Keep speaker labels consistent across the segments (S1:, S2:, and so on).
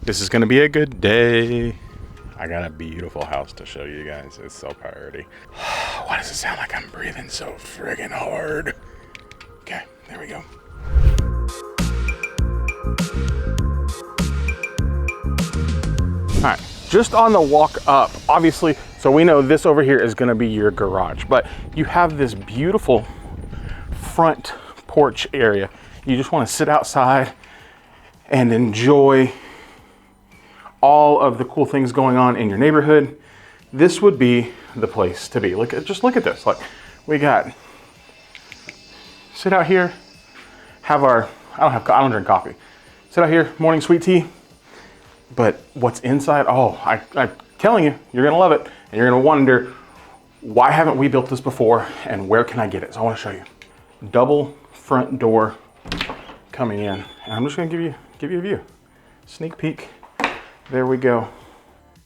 S1: This is gonna be a good day. I got a beautiful house to show you guys. It's so priority. Why does it sound like I'm breathing so friggin' hard? Okay, there we go. All right, just on the walk up, obviously, so we know this over here is gonna be your garage, but you have this beautiful front porch area. You just wanna sit outside and enjoy all of the cool things going on in your neighborhood. This would be the place to be. Just look at this. Like, we got, sit out here, have our, I don't drink coffee. Sit out here, morning sweet tea. But what's inside, I'm telling you, you're gonna love it. And you're gonna wonder, why haven't we built this before and where can I get it? So I wanna show you. Double front door coming in. And I'm just gonna give you a view. Sneak peek. There we go.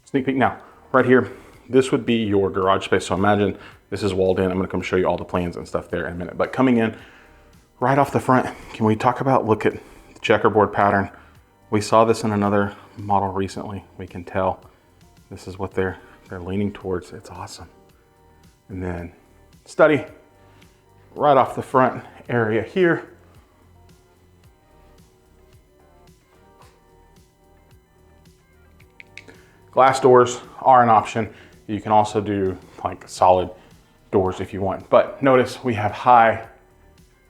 S1: Sneak peek. Now, right here, this would be your garage space. So imagine this is walled in. I'm gonna come show you all the plans and stuff there in a minute. But coming in right off the front, can we talk about, look at the checkerboard pattern. We saw this in another model recently. We can tell this is what they're leaning towards. It's awesome. And then study right off the front area here. Glass doors are an option. You can also do like solid doors if you want. But notice we have high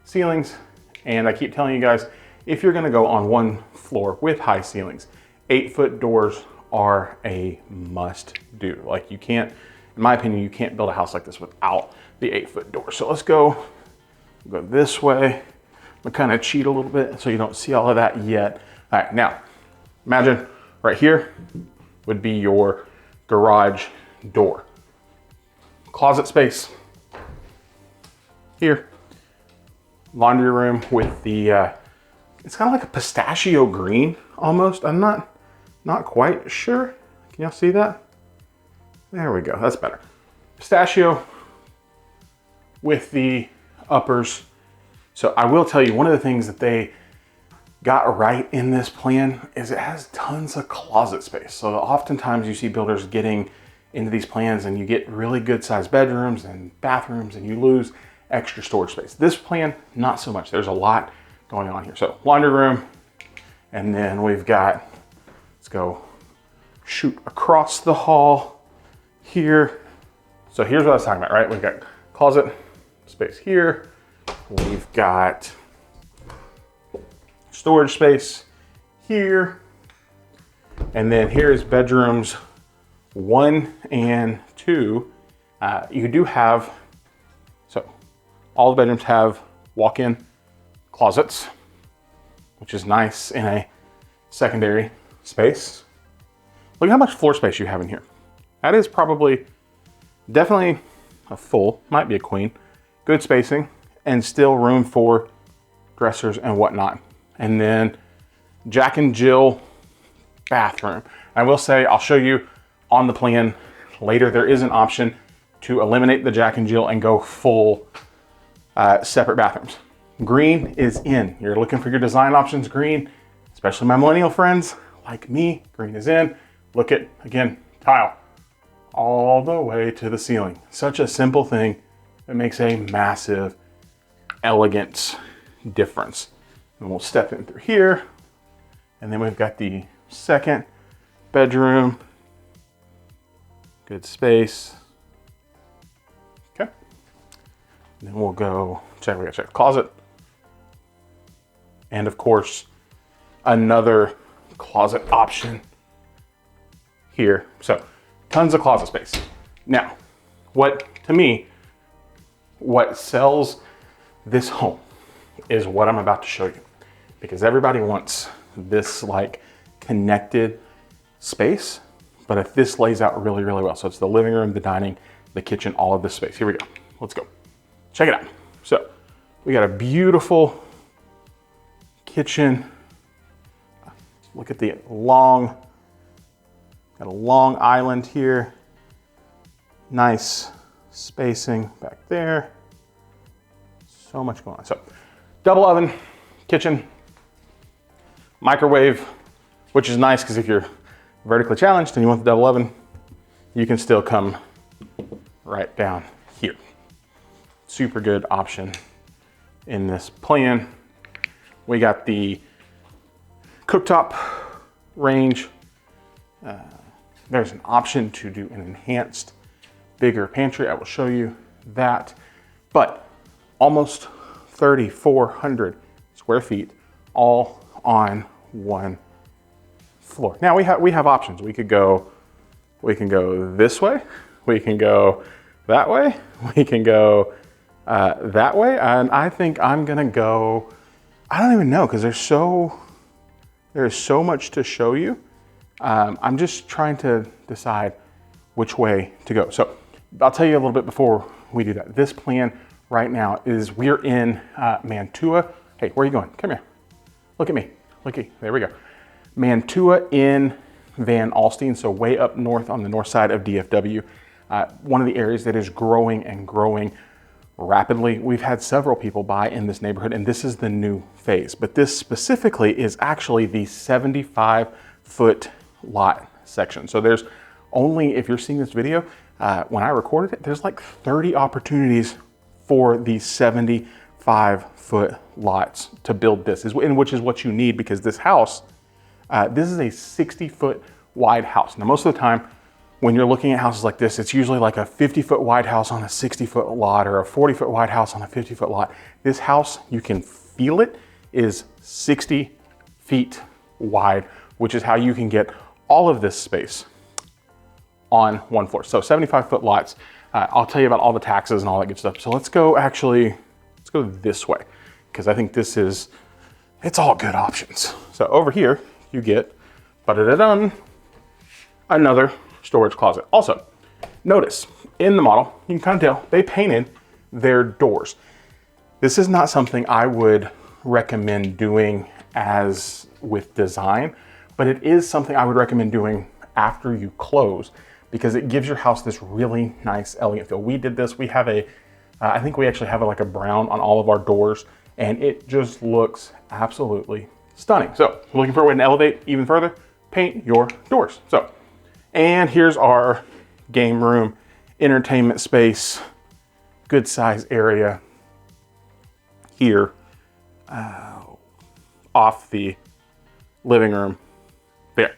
S1: ceilings, and I keep telling you guys, if you're gonna go on one floor with high ceilings, 8-foot doors are a must do. Like, you can't, in my opinion, you can't build a house like this without the 8-foot door. So let's go this way. I'm gonna kind of cheat a little bit so you don't see all of that yet. All right, now, imagine right here would be your garage door. Closet space here. Laundry room with the, it's kind of like a pistachio green almost. I'm not quite sure. Can y'all see that? There we go, that's better. Pistachio with the uppers. So I will tell you, one of the things that they got right in this plan is it has tons of closet space. So oftentimes you see builders getting into these plans and you get really good sized bedrooms and bathrooms and you lose extra storage space. This plan, not so much. There's a lot going on here. So laundry room, and then we've got, let's go shoot across the hall here. So here's what I was talking about, right? We've got closet space here. We've got storage space here. And then here's bedrooms 1 and 2. You do have, so all the bedrooms have walk-in closets, which is nice in a secondary space. Look at how much floor space you have in here. That is probably, definitely a full, might be a queen, good spacing, and still room for dressers and whatnot. And then Jack and Jill bathroom. I will say, I'll show you on the plan later, there is an option to eliminate the Jack and Jill and go full separate bathrooms. Green is in. You're looking for your design options, green, especially my millennial friends like me, green is in. Look at, again, tile all the way to the ceiling. Such a simple thing that makes a massive, elegant difference. And we'll step in through here. And then we've got the second bedroom. Good space. Okay. And then we'll go check, we gotta check the closet. And of course, another closet option here. So tons of closet space. Now, to me, what sells this home is what I'm about to show you, because everybody wants this like connected space, but if this lays out really, really well. So it's the living room, the dining, the kitchen, all of this space. Here we go. Let's go. Check it out. So we got a beautiful kitchen. Look at the got a long island here. Nice spacing back there. So much going on. So double oven, kitchen, microwave which is nice because if you're vertically challenged and you want the double oven, you can still come right down here. Super good option in this plan. We got the cooktop range. There's an option to do an enhanced bigger pantry. I will show you that, but almost 3,400 square feet all on one floor. Now we have options. We can go this way, we can go that way, we can go that way, and I think I'm gonna go, I don't even know, because there's so much to show you. I'm just trying to decide which way to go. So I'll tell you a little bit before we do that. This plan right now is we're in Mantua. Hey, where are you going? Come here. Look at me. There we go. Mantua in Van Alstyne, so way up north on the north side of DFW. One of the areas that is growing and growing rapidly. We've had several people buy in this neighborhood, and this is the new phase. But this specifically is actually the 75-foot lot section. So there's only, if you're seeing this video, when I recorded it, there's like 30 opportunities for these 75-foot lots to build this, which is what you need, because this house, this is a 60-foot wide house. Now, most of the time, when you're looking at houses like this, it's usually like a 50-foot wide house on a 60-foot lot, or a 40-foot wide house on a 50-foot lot. This house, you can feel it, is 60 feet wide, which is how you can get all of this space on one floor. So 75-foot lots. I'll tell you about all the taxes and all that good stuff. So let's go this way, because I think it's all good options. So over here, you get another storage closet. Also, notice in the model, you can kind of tell they painted their doors. This is not something I would recommend doing as with design, but it is something I would recommend doing after you close, because it gives your house this really nice, elegant feel. We did this. We have I think we actually have like a brown on all of our doors, and it just looks absolutely stunning. So looking for a way to elevate even further, paint your doors. So, and here's our game room, entertainment space, good size area here off the living room there.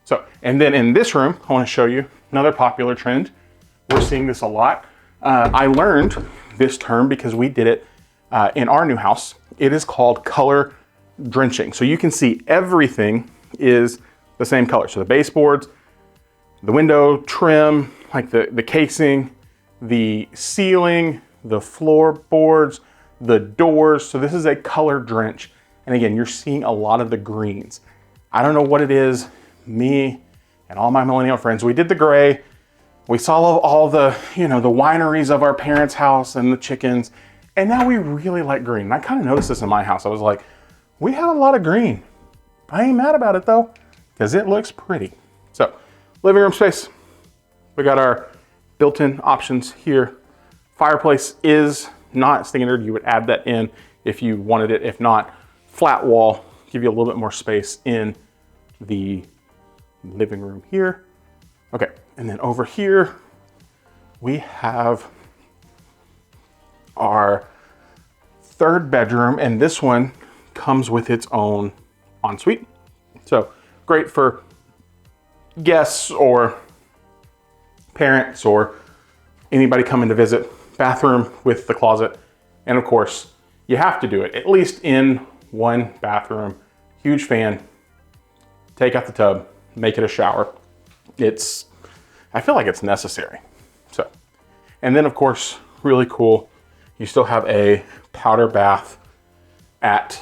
S1: So, and then in this room, I want to show you another popular trend. We're seeing this a lot. I learned this term because we did it in our new house. It is called color drenching. So you can see everything is the same color. So the baseboards, the window trim, like the casing, the ceiling, the floorboards, the doors. So this is a color drench. And again, you're seeing a lot of the greens. I don't know what it is. Me and all my millennial friends, we did the gray. We saw all the, the wineries of our parents' house and the chickens. And now we really like green. And I kind of noticed this in my house. I was like, we have a lot of green. I ain't mad about it though, because it looks pretty. So, living room space. We got our built-in options here. Fireplace is not standard. You would add that in if you wanted it. If not, flat wall, give you a little bit more space in the living room here. Okay, and then over here, we have our third bedroom, and this one comes with its own ensuite. So great for guests or parents or anybody coming to visit. Bathroom with the closet. And of course, you have to do it, at least in one bathroom. Huge fan. Take out the tub, make it a shower. I feel like it's necessary. So, and then of course, really cool, you still have a powder bath at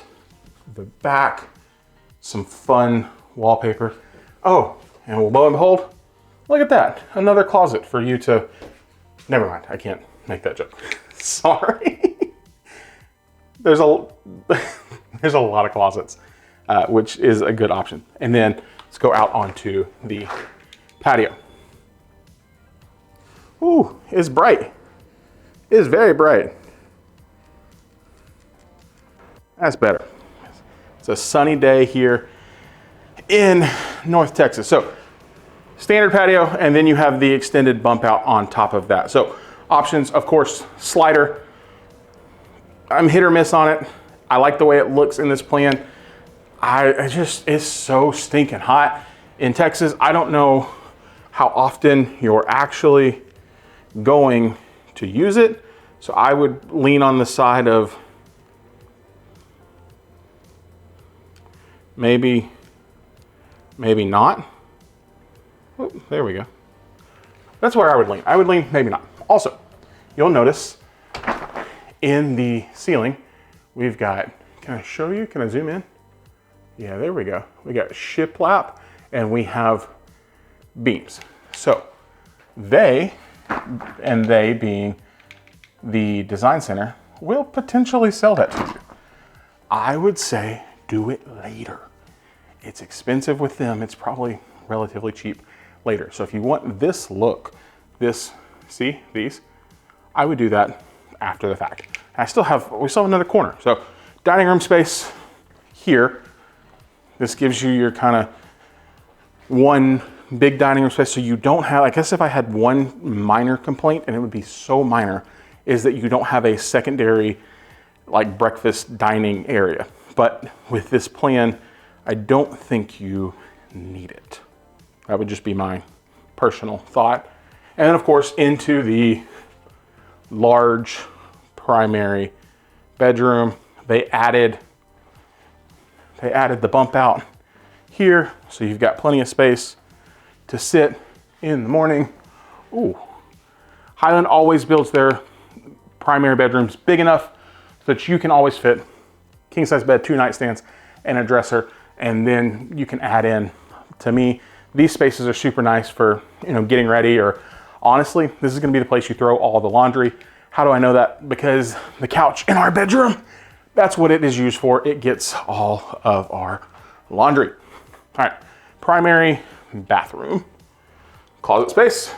S1: the back, some fun wallpaper. Oh, and lo and behold, look at that, another closet for you to, never mind, I can't make that joke. Sorry. There's a lot of closets, which is a good option. And then let's go out onto the patio. Ooh, it's bright. It is very bright. That's better. It's a sunny day here in North Texas. So standard patio, and then you have the extended bump out on top of that. So options, of course, slider. I'm hit or miss on it. I like the way it looks in this plan. It's so stinking hot in Texas. I don't know how often you're actually going to use it. So I would lean on the side of maybe not. Oh, there we go. That's where I would lean. I would lean maybe not. Also, you'll notice in the ceiling, we've got, can I show you? Can I zoom in? Yeah, there we go. We got shiplap and we have beams. So they being the design center, will potentially sell that to you. I would say do it later. It's expensive with them. It's probably relatively cheap later. So if you want this look, see these, I would do that after the fact. We still have another corner. So dining room space here. This gives you your kind of one big dining room space. So you don't have, I guess if I had one minor complaint, and it would be so minor, is that you don't have a secondary like breakfast dining area. But with this plan, I don't think you need it. That would just be my personal thought. And then of course into the large primary bedroom, they added the bump out here. So you've got plenty of space to sit in the morning. Ooh, Highland always builds their primary bedrooms big enough so that you can always fit king size bed, 2 nightstands, and a dresser. And then you can add in, to me, these spaces are super nice for, getting ready, or honestly, this is gonna be the place you throw all the laundry. How do I know that? Because the couch in our bedroom, that's what it is used for. It gets all of our laundry. All right, primary bathroom, closet space,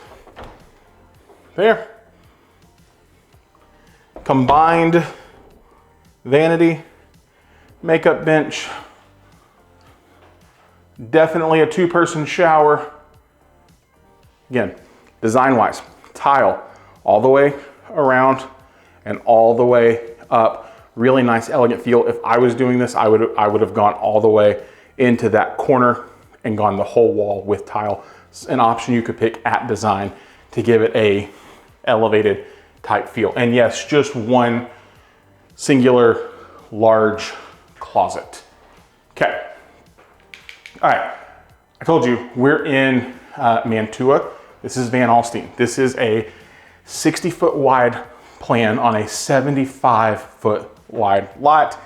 S1: there. Combined vanity, makeup bench, definitely a 2-person shower. Again, design-wise, tile all the way around and all the way up. Really nice, elegant feel. If I was doing this, I would have gone all the way into that corner and gone the whole wall with tile. It's an option you could pick at design to give it a elevated type feel. And yes, just one singular large closet. Okay. All right, I told you we're in Mantua. This is Van Alstyne. This is a 60-foot wide plan on a 75-foot wide lot,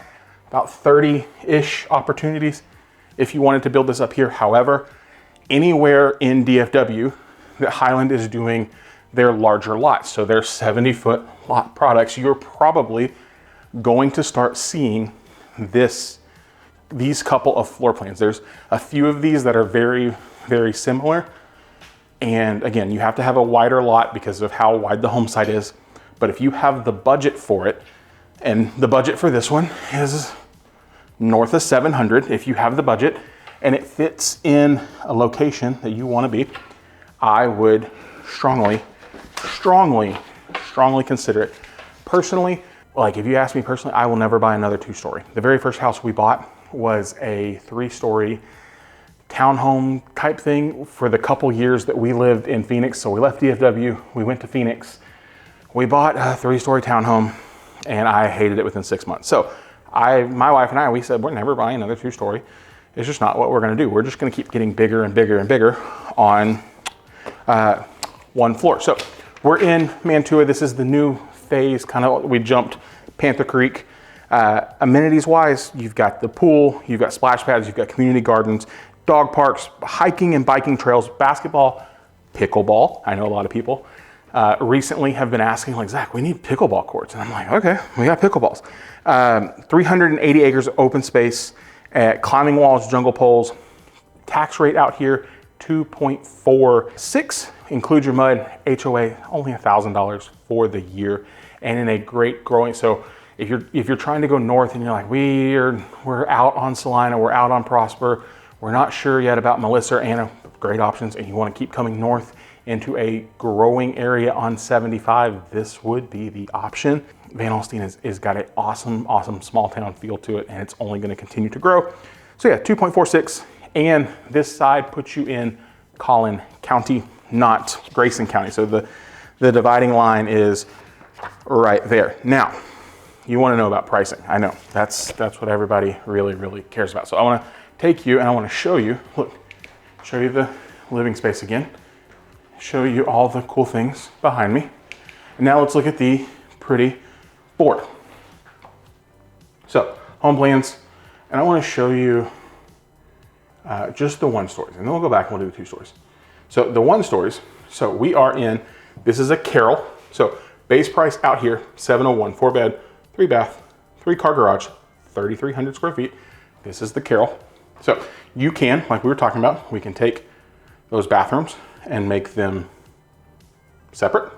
S1: about 30-ish opportunities if you wanted to build this up here. However, anywhere in DFW that Highland is doing their larger lots, so their 70-foot lot products, you're probably going to start seeing these couple of floor plans. There's a few of these that are very, very similar. And again, you have to have a wider lot because of how wide the home site is. But if you have the budget for it, and the budget for this one is north of 700, if you have the budget and it fits in a location that you want to be, I would strongly consider it. Personally, like if you ask me personally, I will never buy another 2-story. The very first house we bought was a 3-story townhome type thing for the couple years that we lived in Phoenix. So we left DFW, we went to Phoenix, we bought a 3-story townhome, and I hated it within 6 months. So my wife and I, we said, we're never buying another 2-story. It's just not what we're gonna do. We're just gonna keep getting bigger and bigger and bigger on one floor. So we're in Mantua. This is the new phase, kind of, we jumped Panther Creek. Amenities wise, you've got the pool, you've got splash pads, you've got community gardens, dog parks, hiking and biking trails, basketball, pickleball. I know a lot of people recently have been asking, like, Zach, we need pickleball courts. And I'm like, okay, we got pickleballs. 380 acres of open space, climbing walls, jungle poles. Tax rate out here, 2.46. Include your mud, HOA, only $1,000 for the year, and in a great growing. So if you're trying to go north and you're like, we're out on Salina, we're out on Prosper, we're not sure yet about Melissa or Anna, great options, and you want to keep coming north into a growing area on 75, this would be the option. Van Alstyne is got an awesome, awesome small town feel to it, and it's only going to continue to grow. So yeah, 2.46, and this side puts you in Collin County, not Grayson County. So the dividing line is right there. Now, you want to know about pricing. I know that's what everybody really, really cares about. So I want to take you and I want to show you, look, show you the living space again, show you all the cool things behind me. And now let's look at the pretty board. So home plans, and I want to show you just the 1-stories, and then we'll go back and we'll do the 2-stories. So the 1-stories, so we are in, this is a Carroll. So base price out here, 701, 4-bed, 3-bath, 3-car garage, 3,300 square feet. This is the Carroll. So you can, like we were talking about, we can take those bathrooms and make them separate.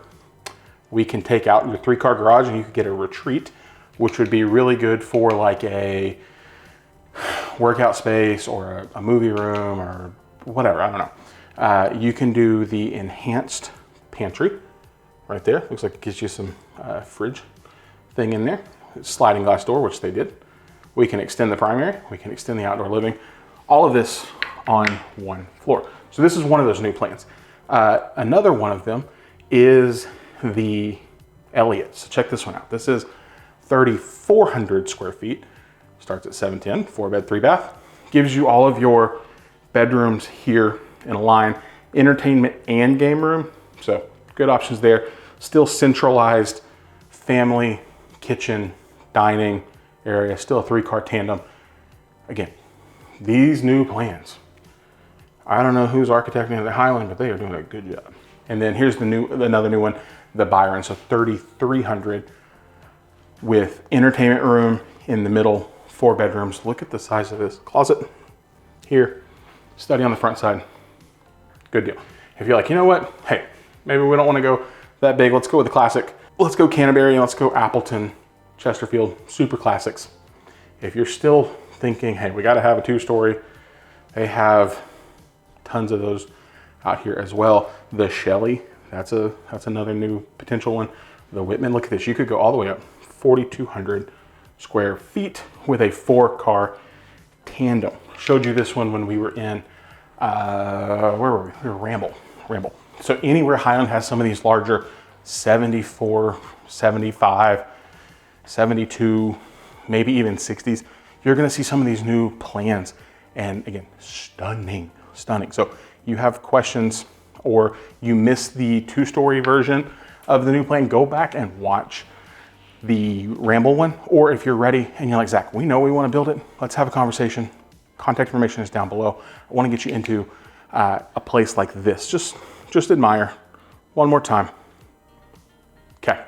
S1: We can take out your 3-car garage and you could get a retreat, which would be really good for like a workout space or a movie room or whatever, I don't know. You can do the enhanced pantry right there. Looks like it gives you some fridge thing in there. Sliding glass door, which they did. We can extend the primary, we can extend the outdoor living, all of this on one floor. So this is one of those new plans. Another one of them is the Elliott. So check this one out. This is 3,400 square feet, starts at 710, 4-bed, 3-bath. Gives you all of your bedrooms here in a line, entertainment and game room. So good options there. Still centralized family, kitchen, dining area, still a 3-car tandem. Again, these new plans, I don't know who's architecting the Highland, but they are doing a good job. And then here's another new one, the Byron. So 3,300 with entertainment room in the middle, 4 bedrooms. Look at the size of this closet here, study on the front side. Good deal. If you're like, you know what? Hey, maybe we don't want to go that big. Let's go with the classic. Let's go Canterbury, let's go Appleton, Chesterfield, super classics. If you're still thinking, hey, we got to have a 2-story, they have tons of those out here as well. The Shelley, that's another new potential one. The Whitman, look at this. You could go all the way up 4,200 square feet with a 4-car tandem. Showed you this one when we were in, where were we? We were Ramble. So anywhere Highland has some of these larger 74, 75, 72, maybe even 60s, you're gonna see some of these new plans. And again, stunning. So you have questions or you missed the 2-story version of the new plan, go back and watch the Ramble one. Or if you're ready and you're like, Zach, we know we wanna build it, let's have a conversation. Contact information is down below. I wanna get you into a place like this. Just admire one more time. Okay,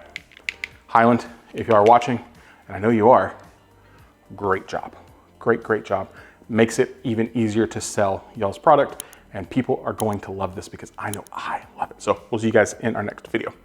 S1: Highland, if you are watching, and I know you are, great job. Great job. Makes it even easier to sell y'all's product, and people are going to love this because I know I love it. So we'll see you guys in our next video.